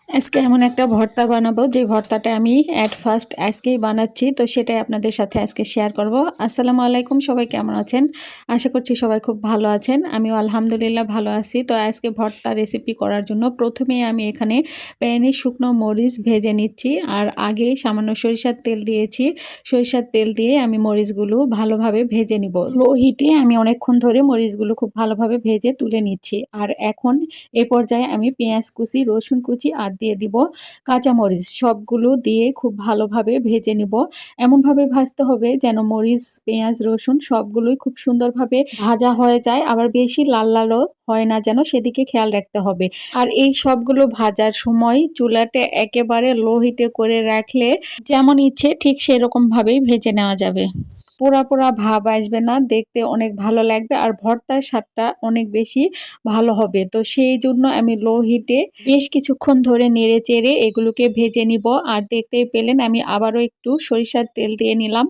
আজকে এমন একটা ভর্তা বানাবো যে ভর্তাটা আমি অ্যাট ফার্স্ট আজকেই বানাচ্ছি, তো সেটাই আপনাদের সাথে আজকে শেয়ার করব। আসসালামু আলাইকুম, সবাই কেমন আছেন? আশা করছি সবাই খুব ভালো আছেন। আমিও আলহামদুলিল্লাহ ভালো আছি। তো আজকে ভর্তা রেসিপি করার জন্য প্রথমেই আমি এখানে প্যানে শুকনো মরিচ ভেজে নিচ্ছি, আর আগে সামান্য সরিষার তেল দিয়েছি। সরিষার তেল দিয়ে আমি মরিচগুলো ভালোভাবে ভেজে নিব। লো হিটে আমি অনেকক্ষণ ধরে মরিচগুলো খুব ভালোভাবে ভেজে তুলে নিচ্ছি। আর এখন এ পর্যায়ে আমি পেঁয়াজ কুচি, রসুন কুচি আর দিয়ে দিব কাঁচামরিচ। সবগুলো দিয়ে খুব ভালোভাবে ভেজে নিব। এমনভাবে ভাজতে হবে যেন মরিচ, পেঁয়াজ, রসুন সবগুলোই খুব সুন্দরভাবে ভাজা হয়ে যায়, আবার বেশি লাল লালও হয় না যেন, সেদিকে খেয়াল রাখতে হবে। আর এই সবগুলো ভাজার সময় চুলাটা একেবারে লো হিটে করে রাখলে যেমন ইচ্ছে ঠিক সেরকম ভাবেই ভেজে নেওয়া যাবে। পোড়া পোড়া ভাব আসবে না, দেখতে অনেক ভালো লাগবে আর ভর্তার স্বাদটা অনেক বেশি ভালো হবে। তো সেই জন্য আমি লো হিটে বেশ কিছুক্ষণ ধরে নেড়ে চেড়ে এগুলোকে ভেজে নিব। আর দেখতেই পেলেন আমি আবারও একটু সরিষার তেল দিয়ে নিলাম।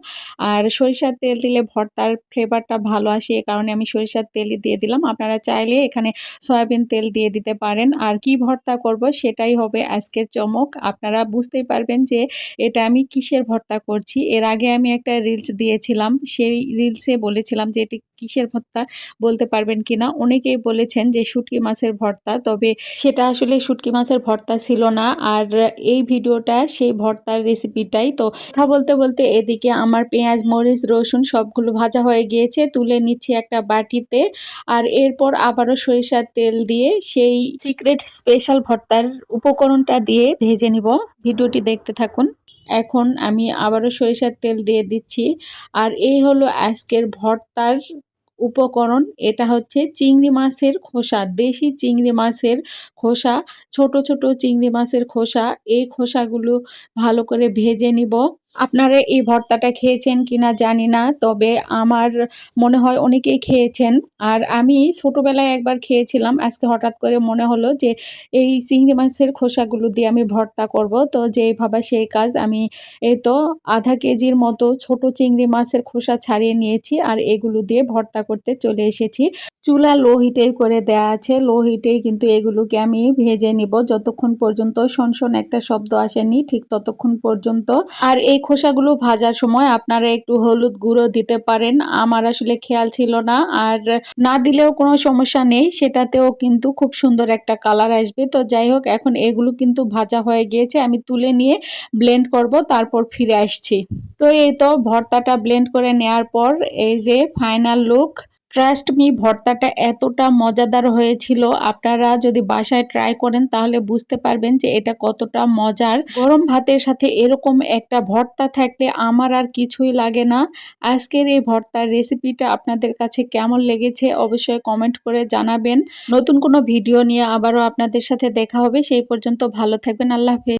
আর সরিষার তেল দিলে ভর্তার ফ্লেভারটা ভালো আসে, এ কারণে আমি সরিষার তেলই দিয়ে দিলাম। আপনারা চাইলে এখানে সয়াবিন তেল দিয়ে দিতে পারেন। আর কি ভর্তা করব সেটাই হবে আজকের চমক। আপনারা বুঝতেই পারবেন যে এটা আমি কিসের ভর্তা করছি। এর আগে আমি একটা রিলস দিয়েছিলাম, সেই রিলসে বলেছিলাম যে এটি কিসের ভর্তা বলতে পারবেন কিনা। অনেকেই বলেছেন যে শুটকি মাছের ভর্তা, তবে সেটা আসলে শুটকি মাছের ভর্তা ছিল না। আর এই ভিডিওটা সেই ভর্তার রেসিপিটাই। তো কথা বলতে বলতে এদিকে আমার পেঁয়াজ, মরিচ, রসুন সবগুলো ভাজা হয়ে গিয়েছে, তুলে নিচ্ছি একটা বাটিতে। আর এরপর আবারও সরিষার তেল দিয়ে সেই সিক্রেট স্পেশাল ভর্তার উপকরণটা দিয়ে ভেজে নিব। ভিডিওটি দেখতে থাকুন। এখন আমি আবারও সরিষার তেল দিয়ে দিচ্ছি। আর এই হলো আজকের ভর্তার উপকরণ। এটা হচ্ছে চিংড়ি মাছের খোসা, দেশি চিংড়ি মাছের খোসা, ছোট ছোট চিংড়ি মাছের খোসা। এই খোসাগুলো ভালো করে ভেজে নিব। আপনারা এই ভর্তাটা খেয়েছেন কিনা জানি না, তবে আমার মনে হয় অনেকেই খেয়েছেন। আর আমি ছোটবেলায় একবার খেয়েছিলাম, আজকে হঠাৎ করে মনে হলো যে এই চিংড়ি মাছের খোসাগুলো দিয়ে আমি ভর্তা করব। তো যেই ভাবা সেই কাজ, আমি এই তো আধা কেজির মতো ছোট চিংড়ি মাছের খোসা ছাড়িয়ে নিয়েছি আর এগুলো দিয়ে ভর্তা করতে চলে এসেছি। চুলা লো হিটেই করে দেয়া আছে, লো হিটেই কিন্তু এগুলোকে আমি ভেজে নিব যতক্ষণ পর্যন্ত শনশন একটা শব্দ আসেনি, ঠিক ততক্ষণ পর্যন্ত। আর এই খোসাগুলো ভাজার সময় আপনারা একটু হলুদ গুঁড়ো দিতে পারেন, আমার আসলে খেয়াল ছিল না। আর না দিলেও কোনো সমস্যা নেই, সেটাতেও কিন্তু খুব সুন্দর একটা কালার আসবে। তো যাই হোক, এখন এগুলো কিন্তু ভাজা হয়ে গিয়েছে, আমি তুলে নিয়ে ব্লেন্ড করব, তারপর ফিরে আসছি। তো এই তো ভর্তাটা ব্লেন্ড করে নেওয়ার পর এই যে ফাইনাল লুক। ট্রাস্ট মি, ভর্তাটা এতটা মজাদার হয়েছিল, আপনারা যদি বাসায় ট্রাই করেন তাহলে বুঝতে পারবেন যে এটা কতটা মজার। গরম ভাতের সাথে এরকম একটা ভর্তা থাকলে আমার আর কিছুই লাগে না। আজকের এই ভর্তার রেসিপিটা আপনাদের কাছে কেমন লেগেছে অবশ্যই কমেন্ট করে জানাবেন। নতুন কোনো ভিডিও নিয়ে আবারও আপনাদের সাথে দেখা হবে, সেই পর্যন্ত ভালো থাকবেন। আল্লাহ হাফেজ।